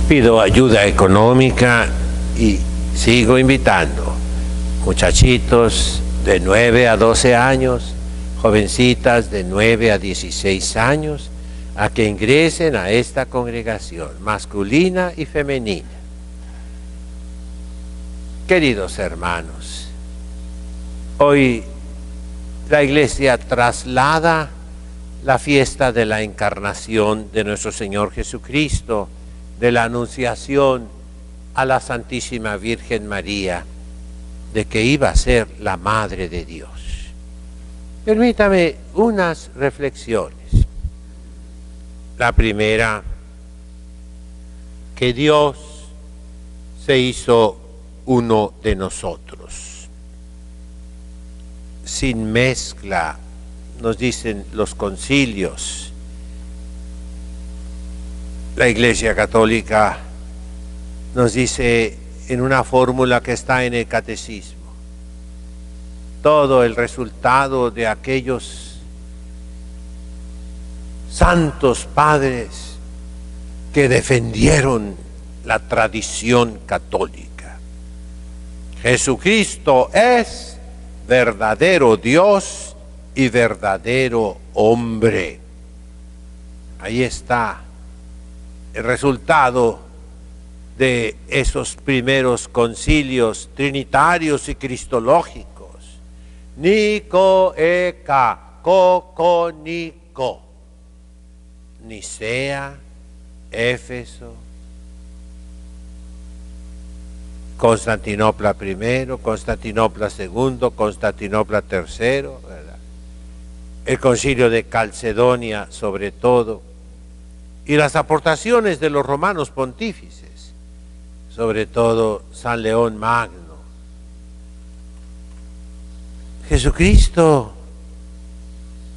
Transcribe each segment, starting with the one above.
Pido ayuda económica y sigo invitando muchachitos de 9 a 12 años, jovencitas de 9 a 16 años, a que ingresen a esta congregación masculina y femenina. Queridos hermanos, hoy la Iglesia traslada la fiesta de la encarnación de nuestro Señor Jesucristo, de la anunciación a la Santísima Virgen María, de que iba a ser la Madre de Dios. Permítame unas reflexiones. La primera, que Dios se hizo uno de nosotros, sin mezcla, nos dicen los concilios. La Iglesia Católica nos dice en una fórmula que está en el Catecismo, todo el resultado de aquellos santos padres que defendieron la tradición católica. Jesucristo es verdadero Dios y verdadero hombre. Ahí está el resultado de esos primeros concilios trinitarios y cristológicos. Nico, Eka, Coconico. Nicea, Éfeso, Constantinopla I, Constantinopla II, Constantinopla III, ¿verdad? El concilio de Calcedonia sobre todo, y las aportaciones de los romanos pontífices, sobre todo San León Magno. Jesucristo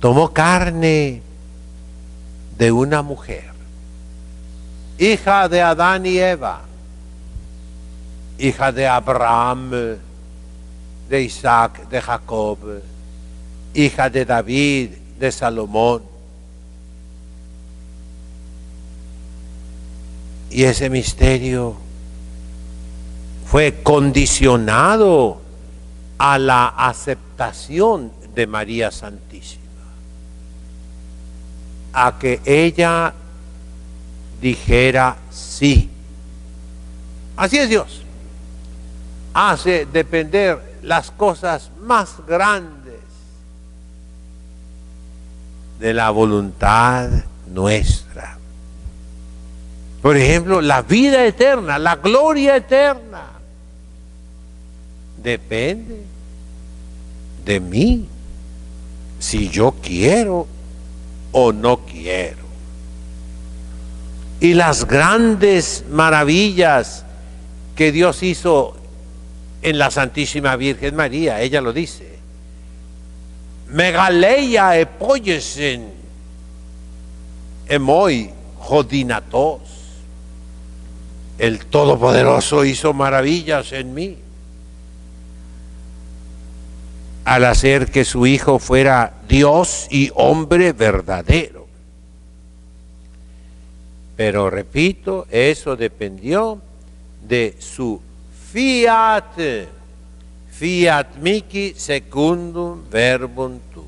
tomó carne de una mujer, hija de Adán y Eva, hija de Abraham, de Isaac, de Jacob, hija de David, de Salomón. Y ese misterio fue condicionado a la aceptación de María Santísima, a que ella dijera sí. Así es Dios. Hace depender las cosas más grandes de la voluntad nuestra. Por ejemplo, la vida eterna, la gloria eterna, depende de mí, si yo quiero o no quiero. Y las grandes maravillas que Dios hizo en la Santísima Virgen María, ella lo dice, megaleia epoyesen emoi jodinatos. El Todopoderoso hizo maravillas en mí al hacer que su Hijo fuera Dios y hombre verdadero. Pero repito, eso dependió de su fiat, fiat mihi secundum verbum tuum.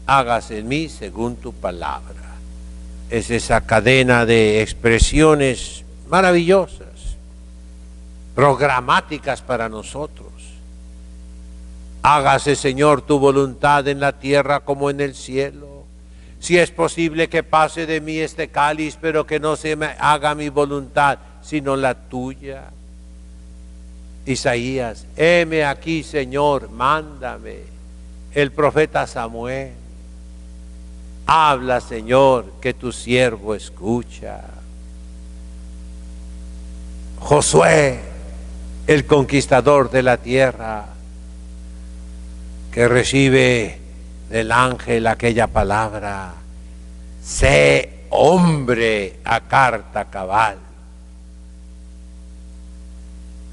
Hágase en mí según tu palabra. Es esa cadena de expresiones maravillosas, programáticas para nosotros. Hágase, Señor, tu voluntad en la tierra como en el cielo. Si es posible que pase de mí este cáliz, pero que no se me haga mi voluntad, sino la tuya. Isaías, heme aquí, Señor, mándame. El profeta Samuel, habla, Señor, que tu siervo escucha. Josué, el conquistador de la tierra, que recibe del ángel aquella palabra, sé hombre a carta cabal.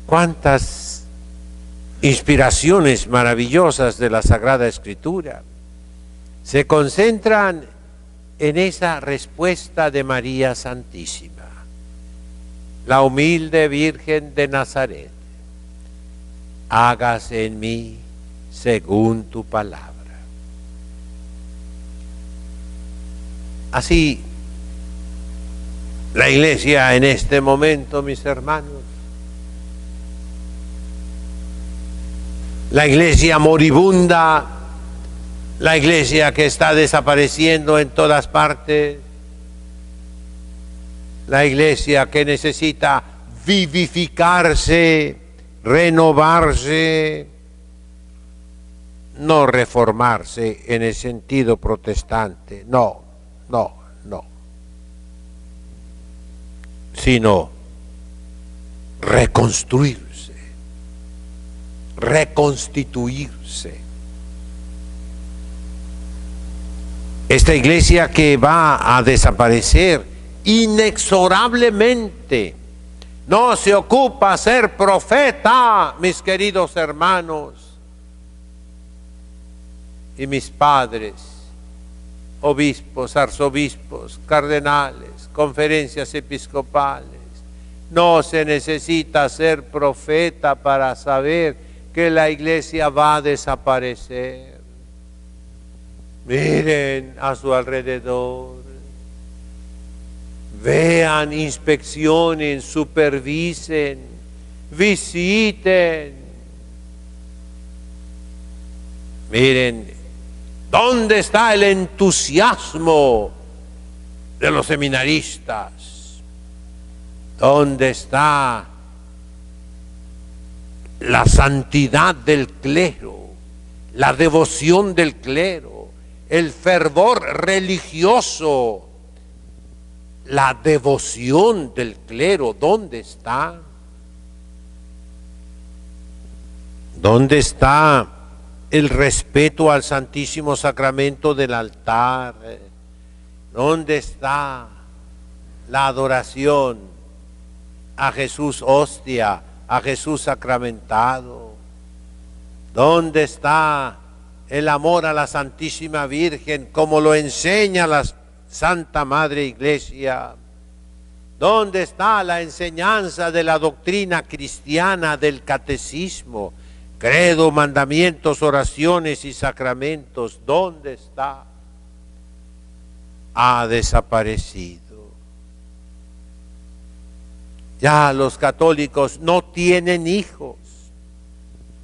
Cuántas inspiraciones maravillosas de la Sagrada Escritura se concentran en esa respuesta de María Santísima. la humilde Virgen de Nazaret, hágase en mí según tu palabra. Así, la Iglesia en este momento, mis hermanos, la Iglesia moribunda, la Iglesia que está desapareciendo en todas partes, la Iglesia que necesita vivificarse, renovarse, no reformarse en el sentido protestante, no, sino reconstruirse, reconstituirse. Esta iglesia que va a desaparecer inexorablemente no se ocupa ser profeta, mis queridos hermanos y mis padres, obispos, arzobispos, cardenales, conferencias episcopales. No se necesita ser profeta para saber que la iglesia va a desaparecer. Miren a su alrededor, vean, inspeccionen, supervisen, visiten. Miren, ¿dónde está el entusiasmo de los seminaristas? ¿Dónde está la santidad del clero, la devoción del clero, el fervor religioso, la devoción del clero? ¿Dónde está? ¿Dónde está el respeto al Santísimo Sacramento del altar? ¿Dónde está la adoración a Jesús hostia, a Jesús sacramentado? ¿Dónde está el amor a la Santísima Virgen como lo enseña la Santa Madre Iglesia? ¿Dónde está la enseñanza de la doctrina cristiana del catecismo, credo, mandamientos, oraciones y sacramentos? ¿Dónde está? Ha desaparecido. Ya los católicos no tienen hijos.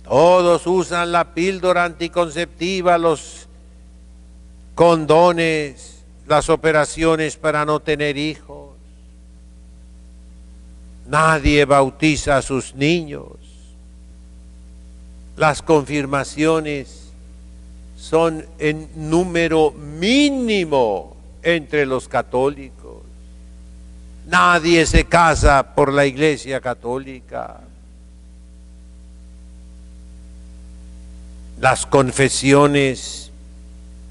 Todos usan la píldora anticonceptiva, los condones, las operaciones para no tener hijos. Nadie bautiza a sus niños. Las confirmaciones son en número mínimo entre los católicos. Nadie se casa por la Iglesia Católica. Las confesiones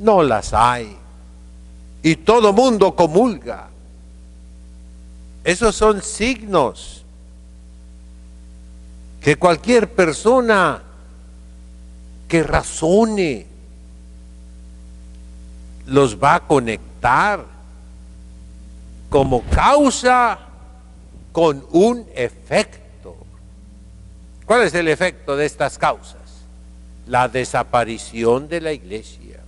no las hay. Y todo mundo comulga. Esos son signos que cualquier persona que razone los va a conectar como causa con un efecto. ¿Cuál es el efecto de estas causas? La desaparición de la iglesia.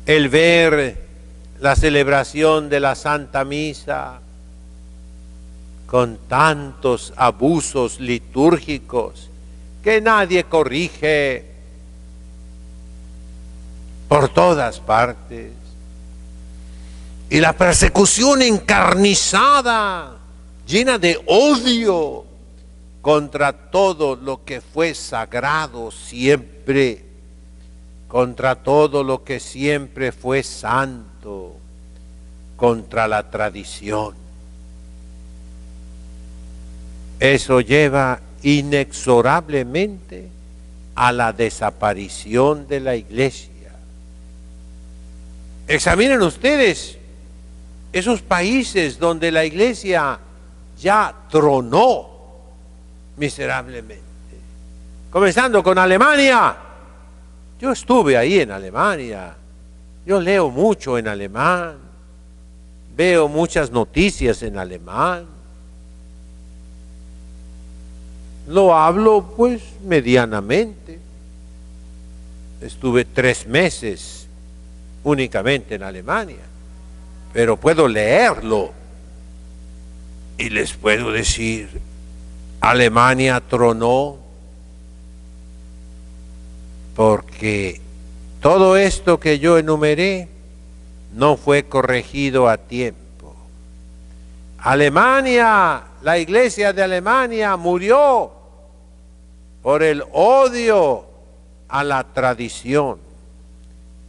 El ver la celebración de la Santa Misa con tantos abusos litúrgicos que nadie corrige por todas partes. Y la persecución encarnizada, llena de odio contra todo lo que fue sagrado siempre, contra todo lo que siempre fue santo, contra la tradición. Eso lleva inexorablemente a la desaparición de la iglesia. Examinen ustedes esos países donde la iglesia ya tronó miserablemente. Comenzando con Alemania. Yo estuve ahí en Alemania. Yo leo mucho en alemán. veo muchas noticias en alemán. Lo hablo pues medianamente. Estuve 3 meses únicamente en Alemania, pero puedo leerlo y les puedo decir, Alemania tronó porque todo esto que yo enumeré no fue corregido a tiempo. Alemania, la iglesia de Alemania murió por el odio a la tradición,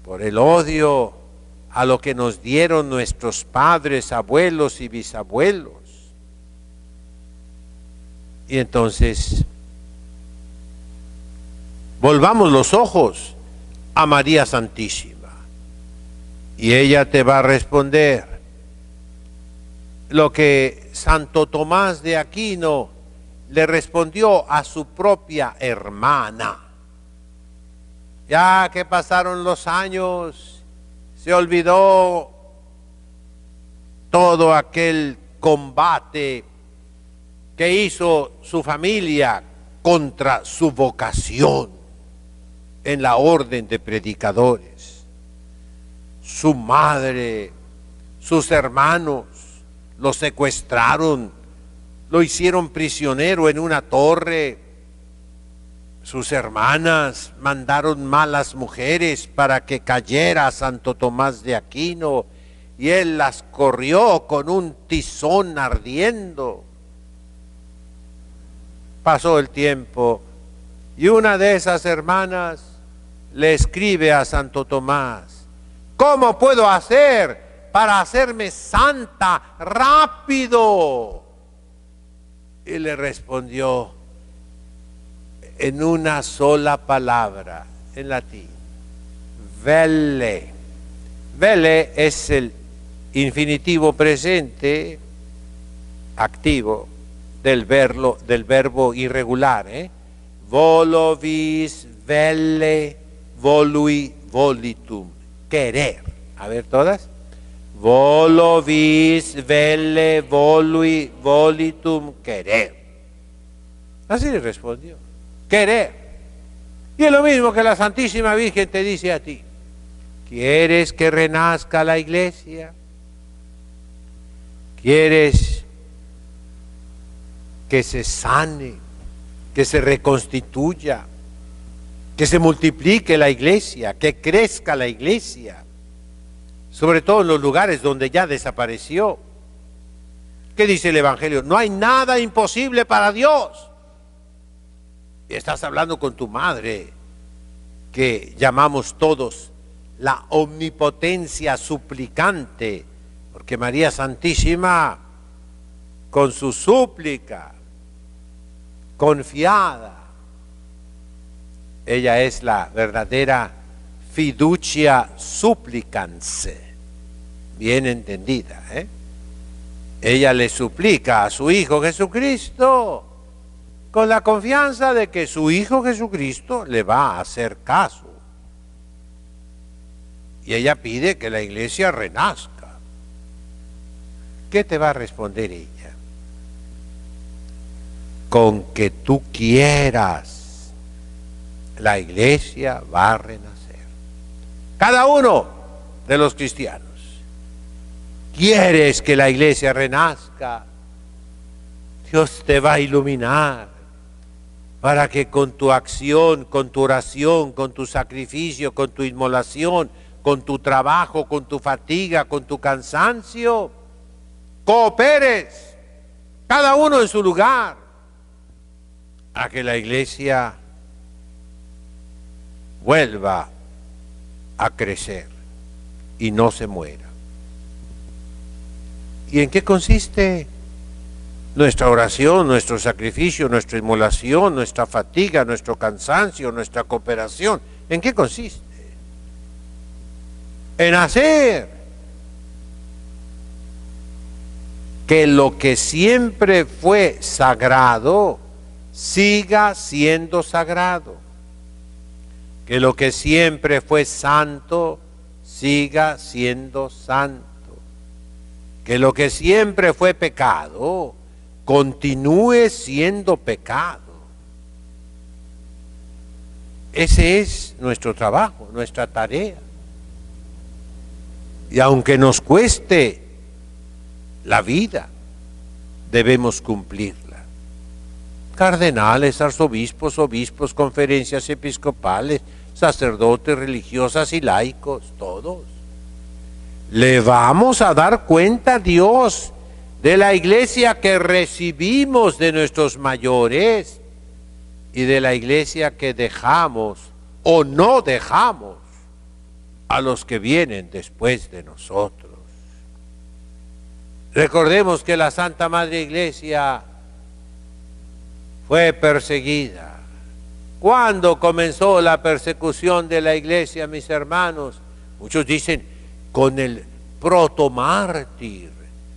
por el odio a lo que nos dieron nuestros padres, abuelos y bisabuelos. Y entonces, volvamos los ojos a María Santísima. Y ella te va a responder lo que Santo Tomás de Aquino le respondió a su propia hermana. Ya que pasaron los años, se olvidó todo aquel combate que hizo su familia contra su vocación en la orden de predicadores. Su madre, sus hermanos lo secuestraron, lo hicieron prisionero en una torre. Sus hermanas mandaron malas mujeres para que cayera Santo Tomás de Aquino y él las corrió con un tizón ardiendo. Pasó el tiempo y una de esas hermanas le escribe a Santo Tomás: ¿cómo puedo hacer para hacerme santa rápido? Y le respondió en una sola palabra, en latín: vele. Vele es el infinitivo presente activo del verbo irregular. Volo, vis, vele, volui, volitum. Querer. A ver todas. Volo, vis, vele, volui, volitum, querer. Así le respondió. Querer. Y es lo mismo que la Santísima Virgen te dice a ti. ¿Quieres que renazca la iglesia? ¿Quieres que se sane, que se reconstituya, que se multiplique la iglesia, que crezca la iglesia, sobre todo en los lugares donde ya desapareció? ¿Qué dice el Evangelio? No hay nada imposible para Dios. Y estás hablando con tu madre, que llamamos todos la omnipotencia suplicante, porque María Santísima, con su súplica confiada, ella es la verdadera fiducia supplicans, bien entendida, Ella le suplica a su Hijo Jesucristo con la confianza de que su Hijo Jesucristo le va a hacer caso. Y ella pide que la iglesia renazca. ¿Qué te va a responder ella? Con que tú quieras, la iglesia va a renacer. Cada uno de los cristianos, ¿quieres que la iglesia renazca? Dios te va a iluminar para que con tu acción, con tu oración, con tu sacrificio, con tu inmolación, con tu trabajo, con tu fatiga, con tu cansancio, cooperes, cada uno en su lugar, a que la iglesia vuelva a crecer y no se muera. ¿Y en qué consiste nuestra oración, nuestro sacrificio, nuestra inmolación, nuestra fatiga, nuestro cansancio, nuestra cooperación? ¿En qué consiste? En hacer que lo que siempre fue sagrado siga siendo sagrado, que lo que siempre fue santo siga siendo santo, que lo que siempre fue pecado continúe siendo pecado. Ese es nuestro trabajo, nuestra tarea. Y aunque nos cueste la vida, debemos cumplirla. Cardenales, arzobispos, obispos, conferencias episcopales, sacerdotes, religiosas y laicos, todos. Le vamos a dar cuenta a Dios de la iglesia que recibimos de nuestros mayores y de la iglesia que dejamos o no dejamos a los que vienen después de nosotros. Recordemos que la Santa Madre Iglesia fue perseguida. ¿Cuándo comenzó la persecución de la iglesia, mis hermanos? Muchos dicen, con el protomártir,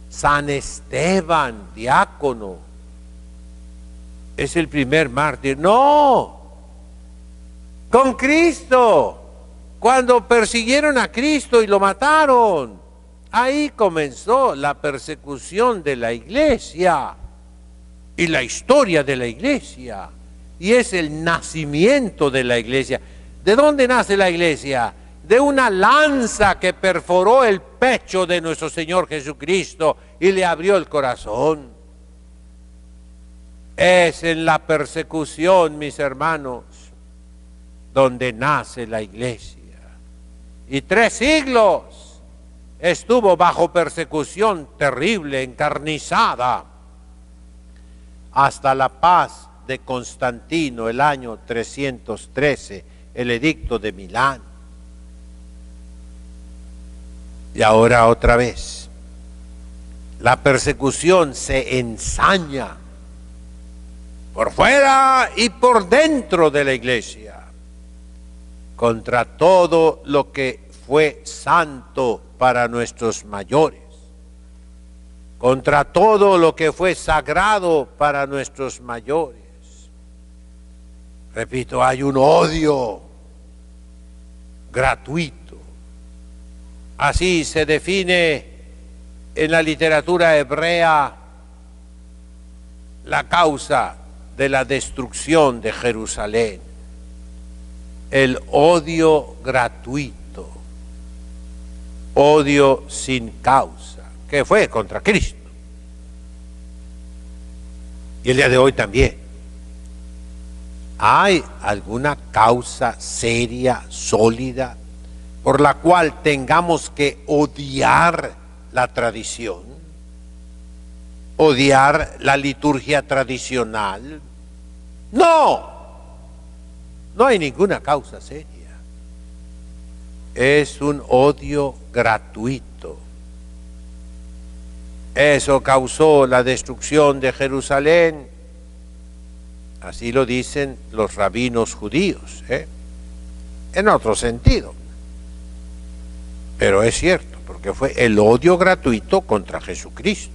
San Esteban, diácono, es el primer mártir. No, con Cristo, cuando persiguieron a Cristo y lo mataron, ahí comenzó la persecución de la iglesia y la historia de la iglesia. Y es el nacimiento de la iglesia. ¿De dónde nace la iglesia? De una lanza que perforó el pecho de nuestro Señor Jesucristo y le abrió el corazón. Es en la persecución, mis hermanos, donde nace la iglesia. Y 3 siglos estuvo bajo persecución terrible, encarnizada, hasta la paz de Constantino, el año 313, el edicto de Milán. Y ahora otra vez, la persecución se ensaña por fuera y por dentro de la iglesia, contra todo lo que fue santo para nuestros mayores, contra todo lo que fue sagrado para nuestros mayores. Repito, hay un odio gratuito. Así se define en la literatura hebrea la causa de la destrucción de Jerusalén. El odio gratuito, odio sin causa, que fue contra Cristo. Y el día de hoy también. ¿Hay alguna causa seria, sólida, por la cual tengamos que odiar la tradición? ¿Odiar la liturgia tradicional? No, no hay ninguna causa seria. Es un odio gratuito. Eso causó la destrucción de Jerusalén. Así lo dicen los rabinos judíos, en otro sentido. Pero es cierto, porque fue el odio gratuito contra Jesucristo.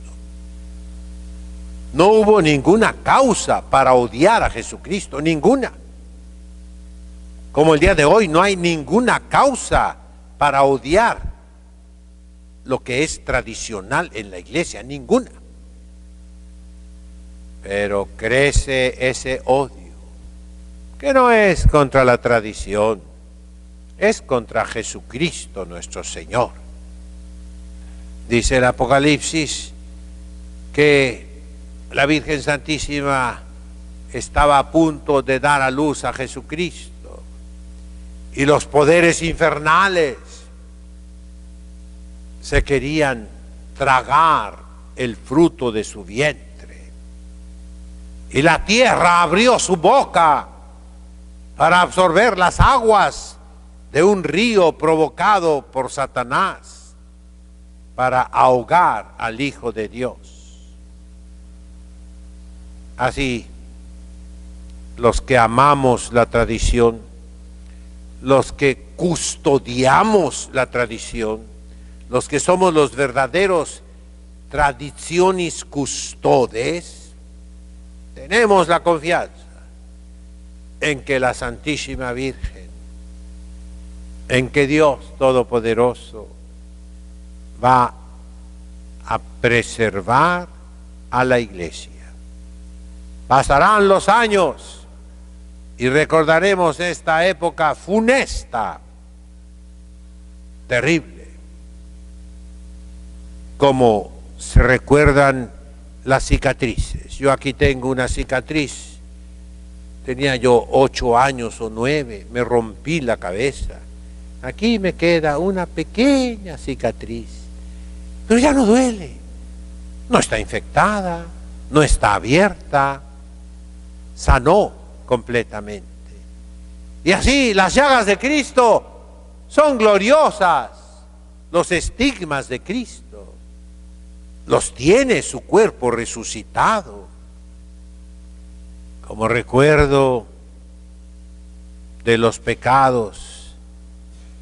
No hubo ninguna causa para odiar a Jesucristo, ninguna. Como el día de hoy no hay ninguna causa para odiar lo que es tradicional en la iglesia, ninguna. Pero crece ese odio, que no es contra la tradición, es contra Jesucristo nuestro Señor. Dice el Apocalipsis que la Virgen Santísima estaba a punto de dar a luz a Jesucristo y los poderes infernales se querían tragar el fruto de su vientre. Y la tierra abrió su boca para absorber las aguas de un río provocado por Satanás para ahogar al Hijo de Dios. Así, los que amamos la tradición, los que custodiamos la tradición, los que somos los verdaderos traditionis custodes, tenemos la confianza en que la Santísima Virgen, en que Dios Todopoderoso va a preservar a la iglesia. Pasarán los años y recordaremos esta época funesta, terrible, como se recuerdan las cicatrices. Yo aquí tengo una cicatriz, tenía yo 8 años o 9, me rompí la cabeza. Aquí me queda una pequeña cicatriz, pero ya no duele, no está infectada, no está abierta, sanó completamente. Y así las llagas de Cristo son gloriosas, los estigmas de Cristo los tiene su cuerpo resucitado, como recuerdo de los pecados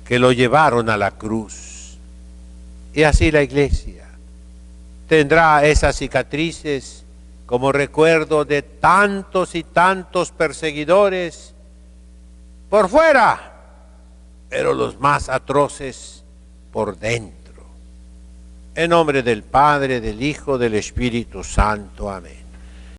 que lo llevaron a la cruz. Y así la iglesia tendrá esas cicatrices como recuerdo de tantos y tantos perseguidores por fuera, pero los más atroces por dentro. En nombre del Padre, del Hijo, del Espíritu Santo. Amén.